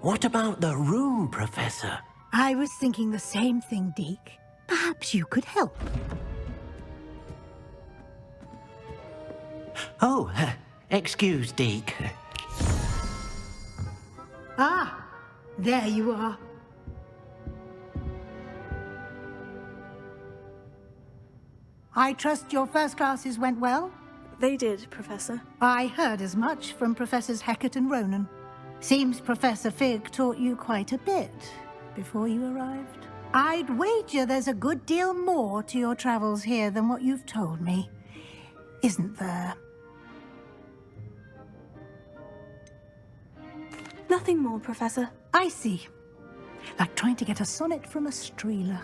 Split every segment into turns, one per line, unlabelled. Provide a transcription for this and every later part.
What about the room, Professor?
I was thinking the same thing, Deke. Perhaps you could help.
Oh, excuse, Deke.
Ah, there you are. I trust your first classes went well?
They did, Professor.
I heard as much from Professors Hecat and Ronan. Seems Professor Fig taught you quite a bit before you arrived. I'd wager there's a good deal more to your travels here than what you've told me. Isn't there?
Nothing more, Professor.
I see. Like trying to get a sonnet from a streeler.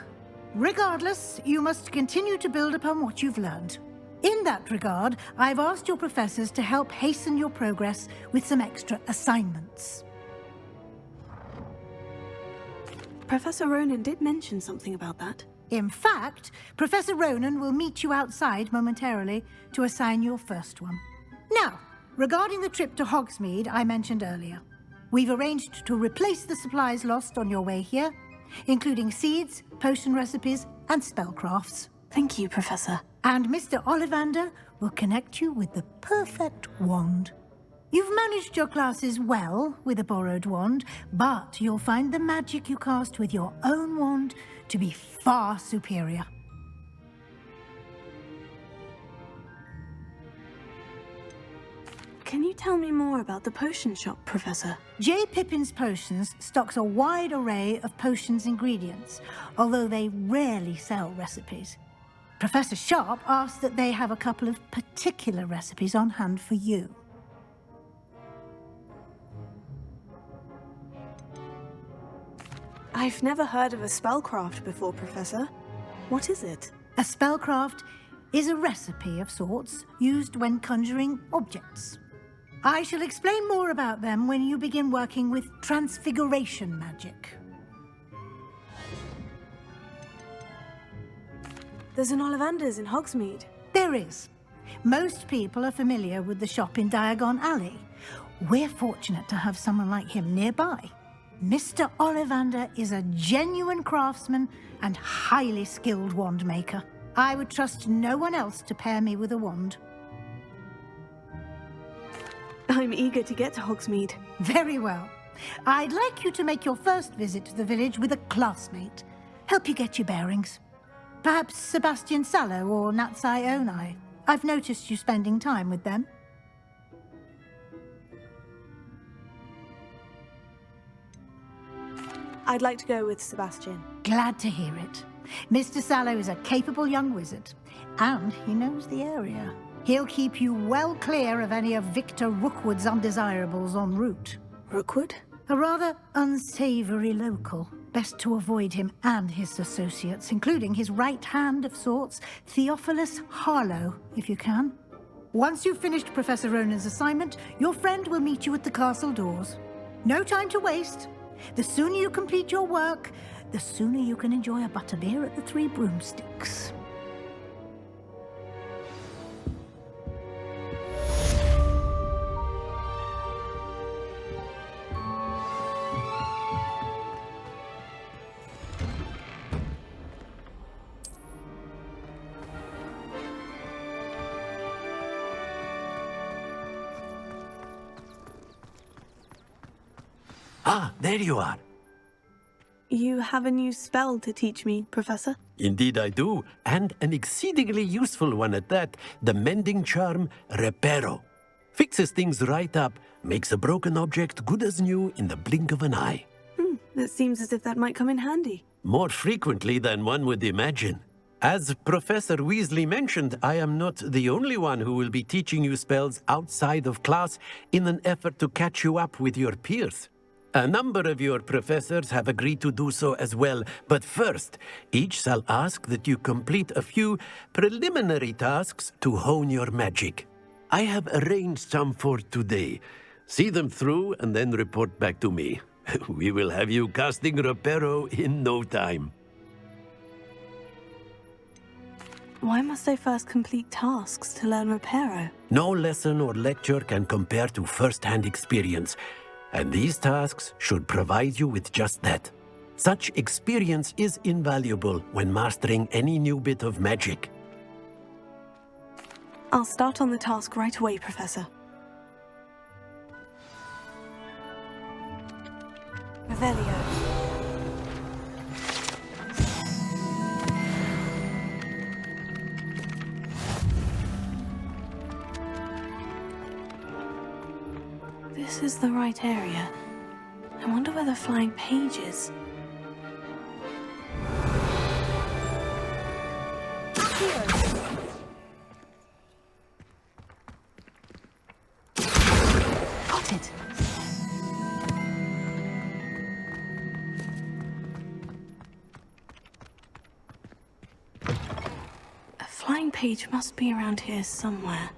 Regardless, you must continue to build upon what you've learned. In that regard, I've asked your professors to help hasten your progress with some extra assignments.
Professor Ronan did mention something about that.
In fact, Professor Ronan will meet you outside momentarily to assign your first one. Now, regarding the trip to Hogsmeade I mentioned earlier, we've arranged to replace the supplies lost on your way here, including seeds, potion recipes, and spellcrafts.
Thank you, Professor.
And Mr. Ollivander will connect you with the perfect wand. You've managed your classes well with a borrowed wand, but you'll find the magic you cast with your own wand to be far superior.
Can you tell me more about the potion shop, Professor?
J. Pippin's Potions stocks a wide array of potions ingredients, although they rarely sell recipes. Professor Sharp asked that they have a couple of particular recipes on hand for you.
I've never heard of a spellcraft before, Professor. What is it?
A spellcraft is a recipe of sorts used when conjuring objects. I shall explain more about them when you begin working with transfiguration magic.
There's an Ollivander's in Hogsmeade.
There is. Most people are familiar with the shop in Diagon Alley. We're fortunate to have someone like him nearby. Mr. Ollivander is a genuine craftsman and highly skilled wand maker. I would trust no one else to pair me with a wand.
I'm eager to get to Hogsmeade.
Very well. I'd like you to make your first visit to the village with a classmate. Help you get your bearings. Perhaps Sebastian Sallow or Natsai Onai. I've noticed you spending time with them.
I'd like to go with Sebastian.
Glad to hear it. Mr. Sallow is a capable young wizard, and he knows the area. He'll keep you well clear of any of Victor Rookwood's undesirables en route.
Rookwood?
A rather unsavory local. Best to avoid him and his associates, including his right hand of sorts, Theophilus Harlow, if you can. Once you've finished Professor Ronan's assignment, your friend will meet you at the castle doors. No time to waste. The sooner you complete your work, the sooner you can enjoy a butterbeer at the Three Broomsticks.
Ah, there you are.
You have a new spell to teach me, Professor?
Indeed I do, and an exceedingly useful one at that, the mending charm Reparo. Fixes things right up, makes a broken object good as new in the blink of an eye.
It seems as if that might come in handy.
More frequently than one would imagine. As Professor Weasley mentioned, I am not the only one who will be teaching you spells outside of class in an effort to catch you up with your peers. A number of your professors have agreed to do so as well, but first, each shall ask that you complete a few preliminary tasks to hone your magic. I have arranged some for today. See them through and then report back to me. We will have you casting Reparo in no time.
Why must I first complete tasks to learn Reparo?
No lesson or lecture can compare to first-hand experience. And these tasks should provide you with just that. Such experience is invaluable when mastering any new bit of magic.
I'll start on the task right away, Professor. Revelio. This is the right area. I wonder where the flying page is. Got it. A flying page must be around here somewhere.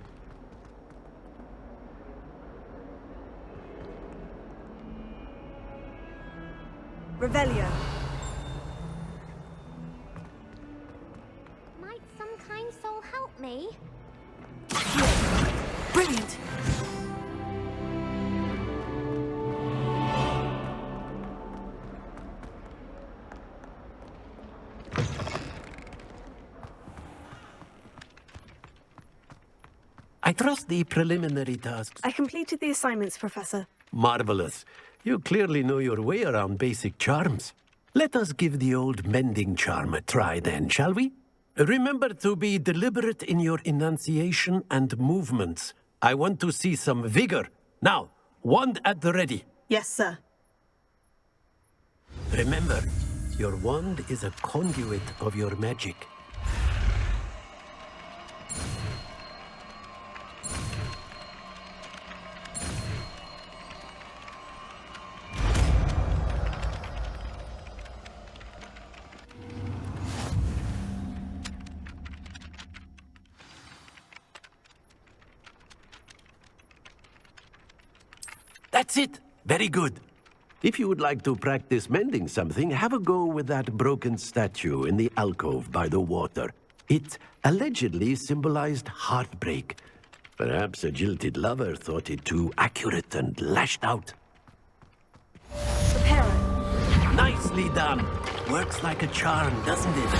Revelio.
Might some kind soul help me?
Brilliant.
I trust the preliminary tasks.
I completed the assignments, Professor.
Marvelous. You clearly know your way around basic charms. Let us give the old mending charm a try then, shall we? Remember to be deliberate in your enunciation and movements. I want to see some vigor. Now, wand at the ready.
Yes, sir.
Remember, your wand is a conduit of your magic. That's it. Very good. If you would like to practice mending something, have a go with that broken statue in the alcove by the water. It allegedly symbolized heartbreak. Perhaps a jilted lover thought it too accurate and lashed out.
Prepare it.
Nicely done. Works like a charm, doesn't it?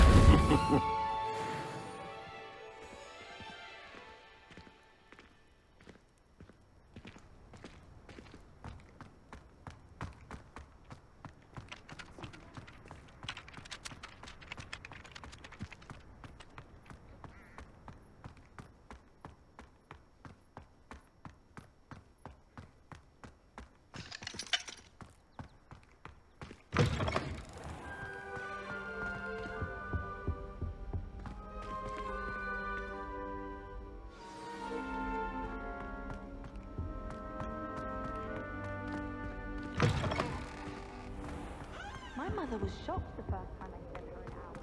My mother was shocked the first time I sent her out.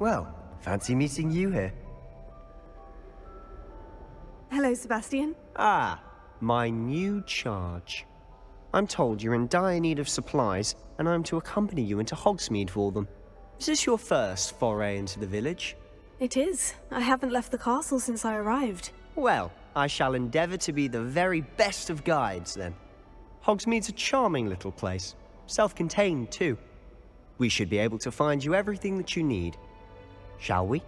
Well, fancy meeting you here.
Hello, Sebastian.
Ah, my new charge. I'm told you're in dire need of supplies, and I'm to accompany you into Hogsmeade for them. Is this your first foray into the village?
It is. I haven't left the castle since I arrived.
Well, I shall endeavour to be the very best of guides, then. Hogsmeade's a charming little place. Self-contained, too. We should be able to find you everything that you need. Shall we?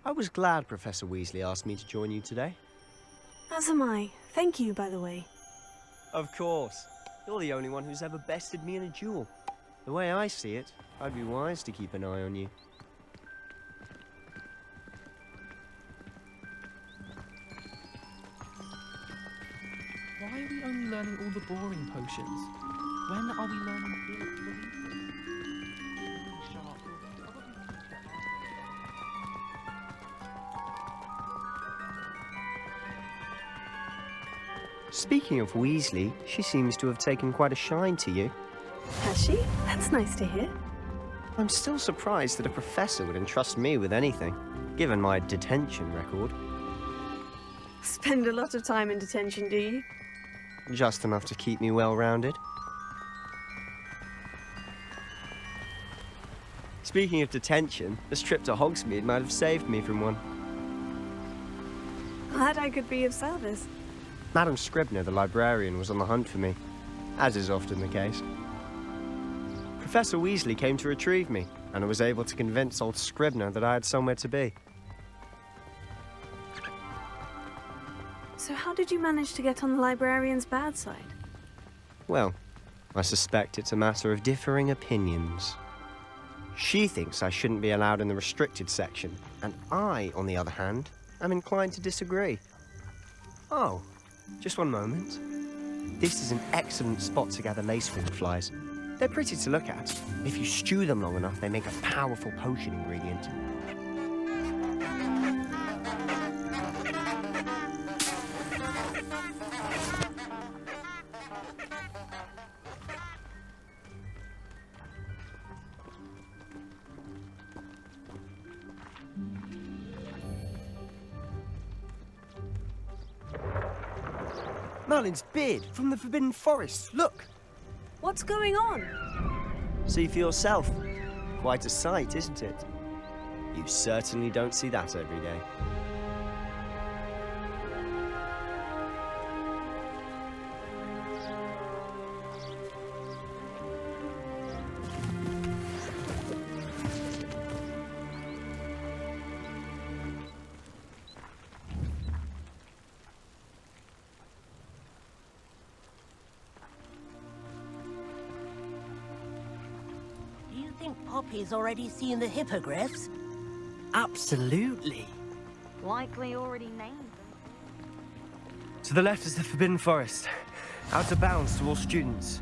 I was glad Professor Weasley asked me to join you today.
As am I. Thank you, by the way.
Of course. You're the only one who's ever bested me in a duel. The way I see it, I'd be wise to keep an eye on you.
Why are we only learning all the boring potions? When are we learning the sharp?
Speaking of Weasley, she seems to have taken quite a shine to you.
Has she? That's nice to hear.
I'm still surprised that a professor would entrust me with anything, given my detention record.
Spend a lot of time in detention, do you?
Just enough to keep me well-rounded. Speaking of detention, this trip to Hogsmeade might have saved me from one.
Glad I could be of service.
Madam Scribner, the librarian, was on the hunt for me, as is often the case. Professor Weasley came to retrieve me, and I was able to convince old Scribner that I had somewhere to be.
So how did you manage to get on the librarian's bad side?
Well, I suspect it's a matter of differing opinions. She thinks I shouldn't be allowed in the restricted section, and I, on the other hand, am inclined to disagree. Oh, just one moment. This is an excellent spot to gather lacewing flies. They're pretty to look at. If you stew them long enough, they make a powerful potion ingredient. Merlin's beard from the Forbidden Forest. Look!
What's going on?
See for yourself. Quite a sight, isn't it? You certainly don't see that every day.
Poppy's already seen the hippogriffs?
Absolutely.
Likely already named them.
To the left is the Forbidden Forest. Out of bounds to all students.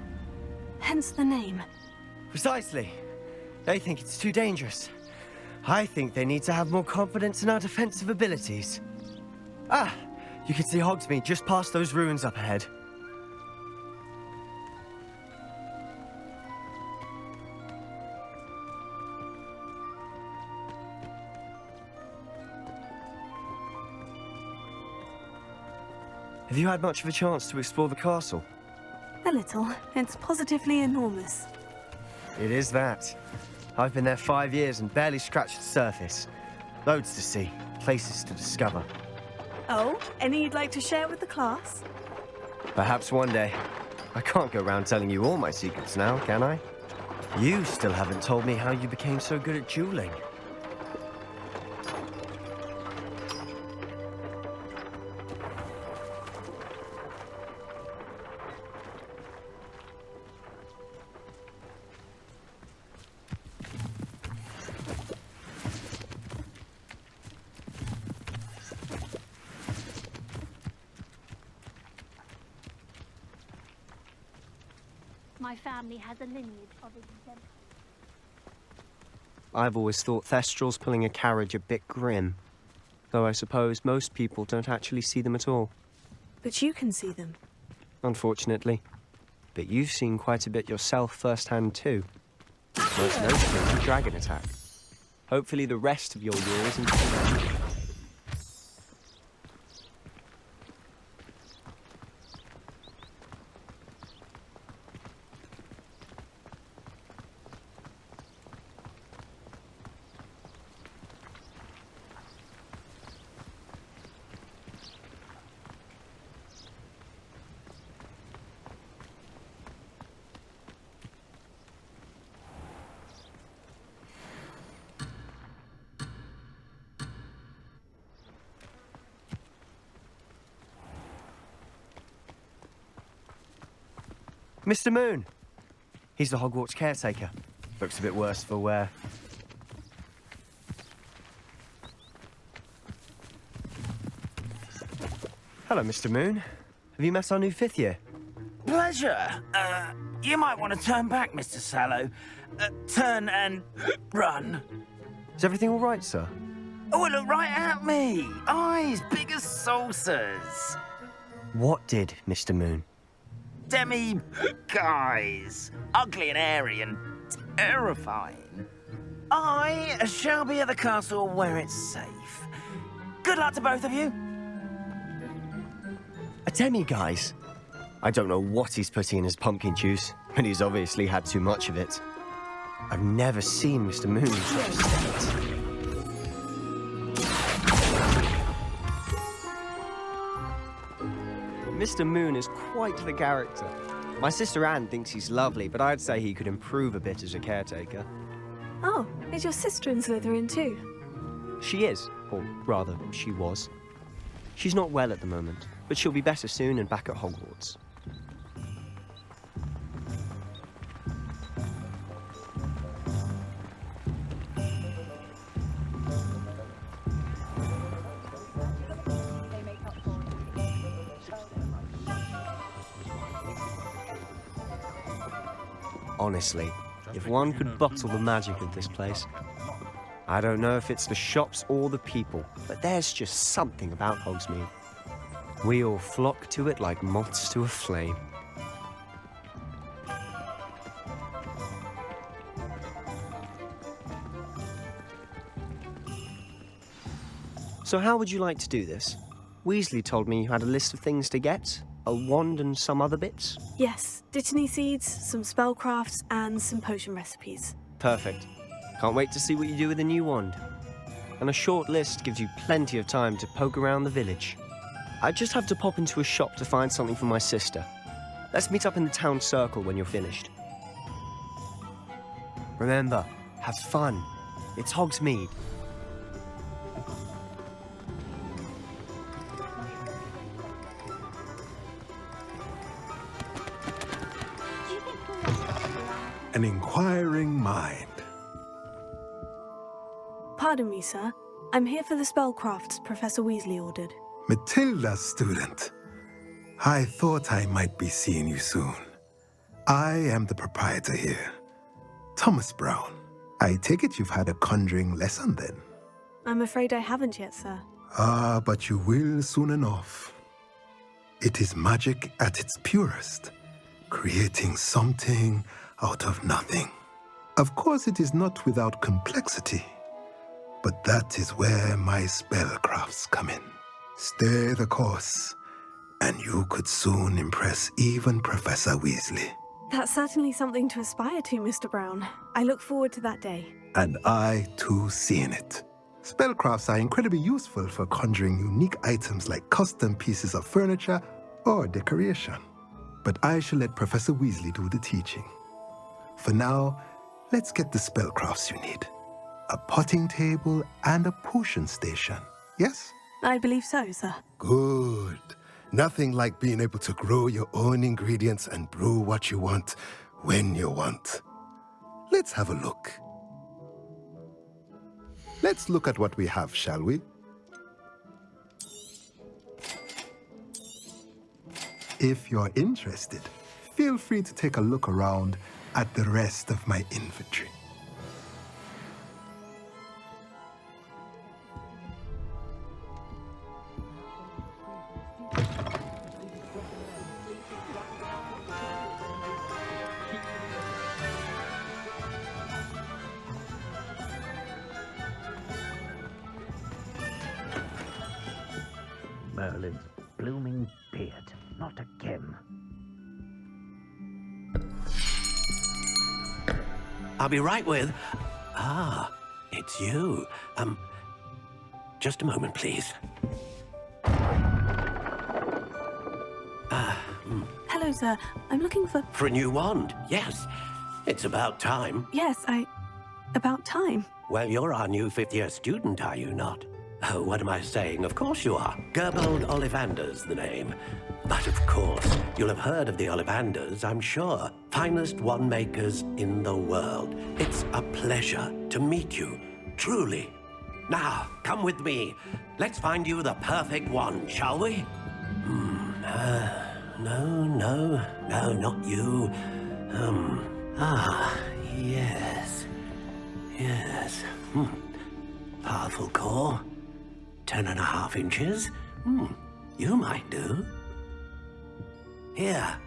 Hence the name.
Precisely. They think it's too dangerous. I think they need to have more confidence in our defensive abilities. Ah, you can see Hogsmeade just past those ruins up ahead. Have you had much of a chance to explore the castle?
A little. It's positively enormous.
It is that. I've been there 5 years and barely scratched the surface. Loads to see, places to discover.
Oh, any you'd like to share with the class?
Perhaps one day. I can't go around telling you all my secrets now, can I? You still haven't told me how you became so good at dueling.
My family has a lineage of exempt.
I've always thought Thestrals pulling a carriage a bit grim. Though I suppose most people don't actually see them at all.
But you can see them.
Unfortunately. But you've seen quite a bit yourself firsthand too. Most notably the dragon attack. Hopefully the rest of your year isn't too long. Mr. Moon. He's the Hogwarts caretaker. Looks a bit worse for wear. Hello, Mr. Moon. Have you met our new 5th year?
Pleasure. You might want to turn back, Mr. Sallow. Turn and run.
Is everything all right, sir?
Oh, look right at me. Eyes big as saucers.
What did, Mr. Moon?
Guys. Ugly and airy and terrifying. I shall be at the castle where it's safe. Good luck to both of you.
A demi-guise? I don't know what he's putting in his pumpkin juice, but he's obviously had too much of it. I've never seen Mr. Moon in such a state. Mr. Moon is quite the character. My sister Anne thinks he's lovely, but I'd say he could improve a bit as a caretaker.
Oh, is your sister in Slytherin too?
She is, or rather, she was. She's not well at the moment, but she'll be better soon and back at Hogwarts. Honestly, if one could bottle the magic of this place. I don't know if it's the shops or the people, but there's just something about Hogsmeade. We all flock to it like moths to a flame. So how would you like to do this? Weasley told me you had a list of things to get, a wand and some other bits.
Yes, Dittany seeds, some spellcrafts, and some potion recipes.
Perfect. Can't wait to see what you do with the new wand. And a short list gives you plenty of time to poke around the village. I just have to pop into a shop to find something for my sister. Let's meet up in the town circle when you're finished. Remember, have fun. It's Hogsmeade.
An inquiring mind.
Pardon me, sir. I'm here for the spellcrafts Professor Weasley ordered.
Matilda's student. I thought I might be seeing you soon. I am the proprietor here, Thomas Brown. I take it you've had a conjuring lesson then?
I'm afraid I haven't yet, sir.
Ah, but you will soon enough. It is magic at its purest, creating something out of nothing. Of course, it is not without complexity, but that is where my spellcrafts come in. Stay the course, and you could soon impress even Professor Weasley.
That's certainly something to aspire to, Mr. Brown. I look forward to that day.
And I, too, seeing it. Spellcrafts are incredibly useful for conjuring unique items like custom pieces of furniture or decoration. But I shall let Professor Weasley do the teaching. For now, let's get the spellcrafts you need. A potting table and a potion station, yes?
I believe so, sir.
Good. Nothing like being able to grow your own ingredients and brew what you want when you want. Let's have a look. Let's look at what we have, shall we? If you're interested, feel free to take a look around at the rest of my inventory.
Merlin's blooming beard, not again.
I'll be right with... Ah, it's you. Just a moment, please.
Hello, sir. I'm looking for...
For a new wand, yes. It's about time.
Yes, about time.
Well, you're our new fifth-year student, are you not? Oh, what am I saying? Of course you are. Gerbold Ollivander's the name. But of course, you'll have heard of the Ollivanders, I'm sure. Finest wand makers in the world. It's a pleasure to meet you, truly. Now, come with me. Let's find you the perfect wand, shall we? No, not you. Yes. Powerful core. 10.5 inches. You might do. Here,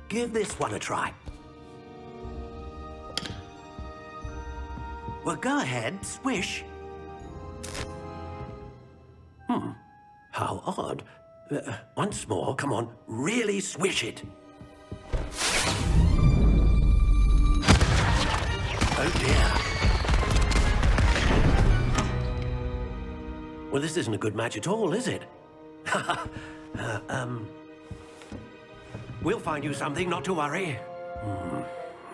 give this one a try. Well, go ahead, swish. How odd. Once more, come on, really swish it. Oh dear. Well, this isn't a good match at all, is it? We'll find you something, not to worry.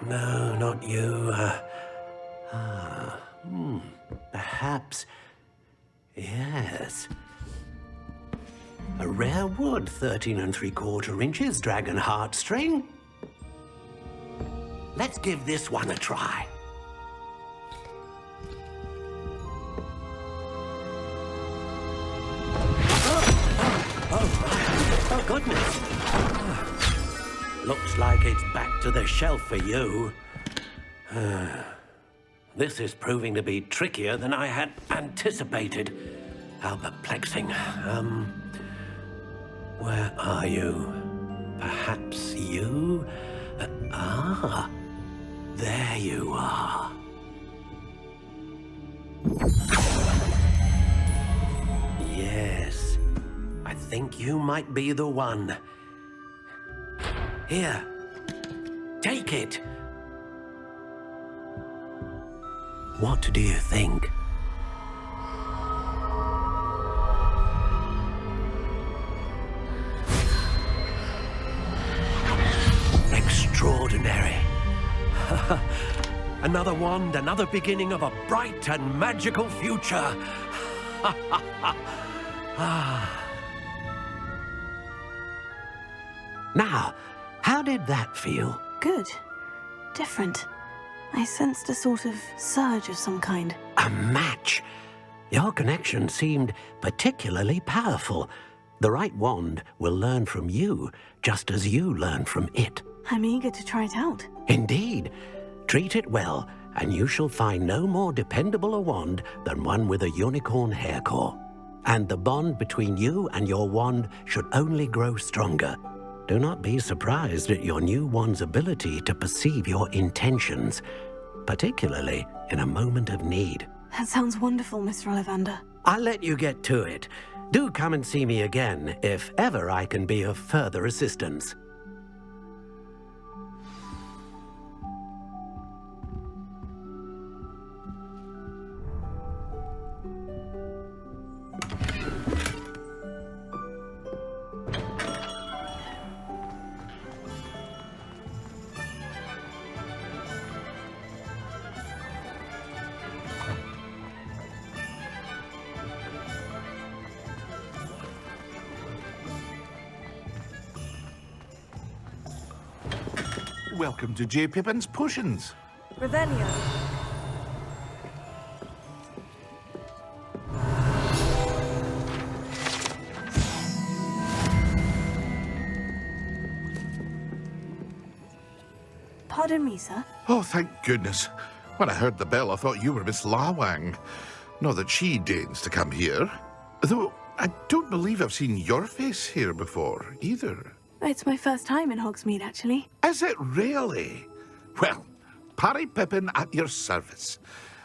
No, not you. Perhaps. Yes. A rare wood, 13 3/4 inches, dragon heartstring. Let's give this one a try. Oh, goodness. Looks like it's back to the shelf for you. This is proving to be trickier than I had anticipated. How perplexing. Where are you? Perhaps you? There you are. Yes, I think you might be the one. Here, take it. What do you think? Extraordinary. Another wand, another beginning of a bright and magical future. Now, how did that feel?
Good. Different. I sensed a sort of surge of some kind.
A match. Your connection seemed particularly powerful. The right wand will learn from you, just as you learn from it.
I'm eager to try it out.
Indeed. Treat it well, and you shall find no more dependable a wand than one with a unicorn hair core. And the bond between you and your wand should only grow stronger. Do not be surprised at your new wand's ability to perceive your intentions, particularly in a moment of need.
That sounds wonderful, Mr. Ollivander.
I'll let you get to it. Do come and see me again if ever I can be of further assistance.
Welcome to J. Pippin's Potions.
Revelio. Pardon me, sir.
Oh, thank goodness. When I heard the bell, I thought you were Miss Lawang. Not that she deigns to come here. Though I don't believe I've seen your face here before, either.
It's my first time in Hogsmeade, actually.
Is it really? Well, Parry Pippin at your service.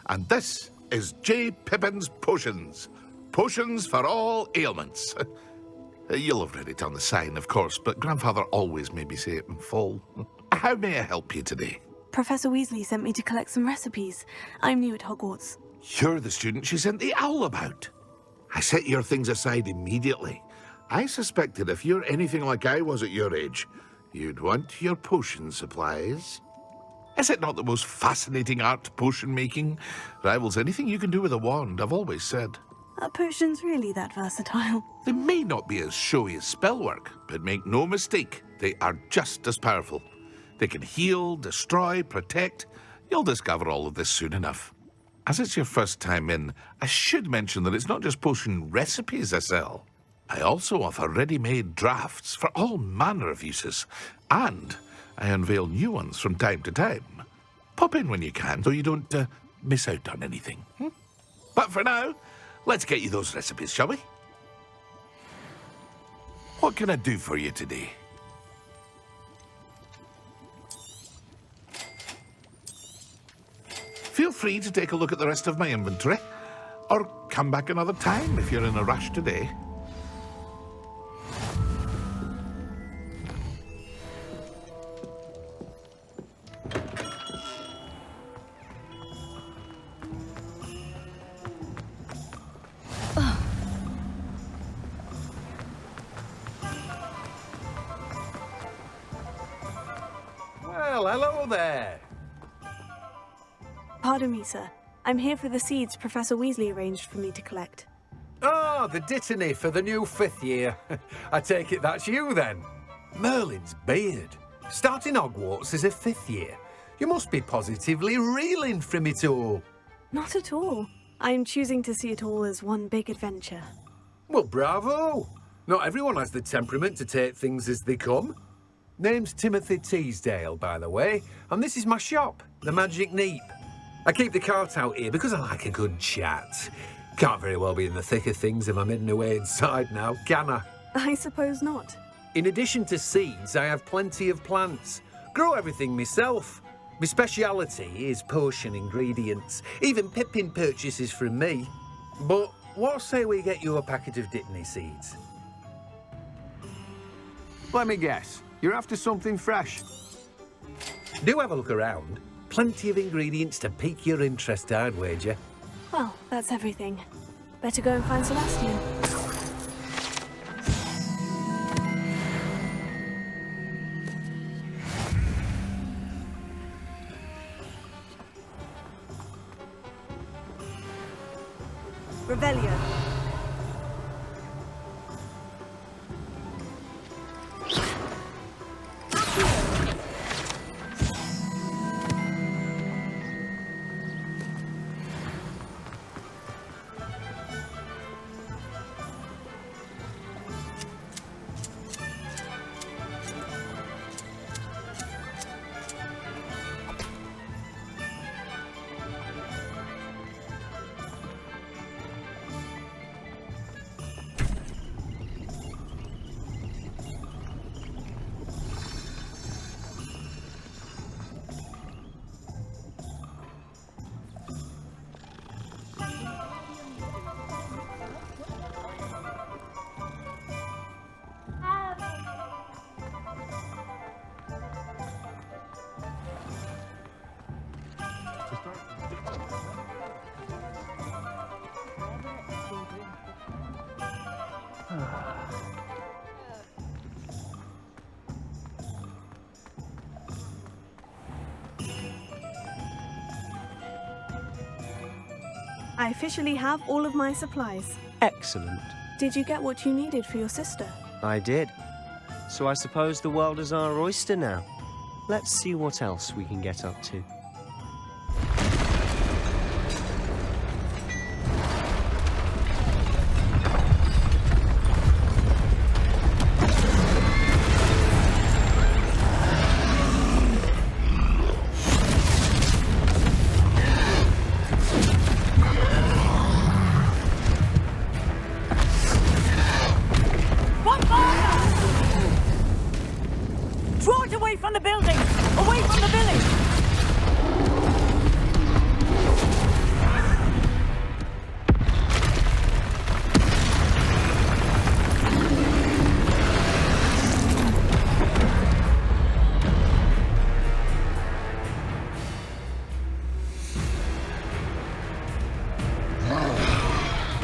And this is J. Pippin's Potions. Potions for all ailments. You'll have read it on the sign, of course, but Grandfather always made me say it in full. How may I help you today?
Professor Weasley sent me to collect some recipes. I'm new at Hogwarts.
You're the student she sent the owl about. I set your things aside immediately. I suspected if you're anything like I was at your age, you'd want your potion supplies. Is it not the most fascinating art, potion making? Rivals anything you can do with a wand, I've always said.
Are potions really that versatile?
They may not be as showy as spellwork, but make no mistake, they are just as powerful. They can heal, destroy, protect. You'll discover all of this soon enough. As it's your first time in, I should mention that it's not just potion recipes I sell. I also offer ready-made drafts for all manner of uses, and I unveil new ones from time to time. Pop in when you can, so you don't miss out on anything. But for now, let's get you those recipes, shall we? What can I do for you today? Feel free to take a look at the rest of my inventory, or come back another time if you're in a rush today.
Well, hello there.
Pardon me, sir. I'm here for the seeds Professor Weasley arranged for me to collect.
Ah, the dittany for the new 5th year. I take it that's you, then. Merlin's beard. Starting Hogwarts as a 5th year. You must be positively reeling from it all.
Not at all. I'm choosing to see it all as one big adventure.
Well, bravo. Not everyone has the temperament to take things as they come. Name's Timothy Teasdale, by the way, and this is my shop, the Magic Neep. I keep the cart out here because I like a good chat. Can't very well be in the thick of things if I'm hidden away inside now, can I?
I suppose not.
In addition to seeds, I have plenty of plants. Grow everything myself. My speciality is potion ingredients. Even Pippin purchases from me. But what say we get you a packet of Dittany seeds?
Let me guess. You're after something fresh.
Do have a look around. Plenty of ingredients to pique your interest, I'd wager.
Well, that's everything. Better go and find Sebastian. Revelio. I officially have all of my supplies.
Excellent.
Did you get what you needed for your sister?
I did. So I suppose the world is our oyster now. Let's see what else we can get up to.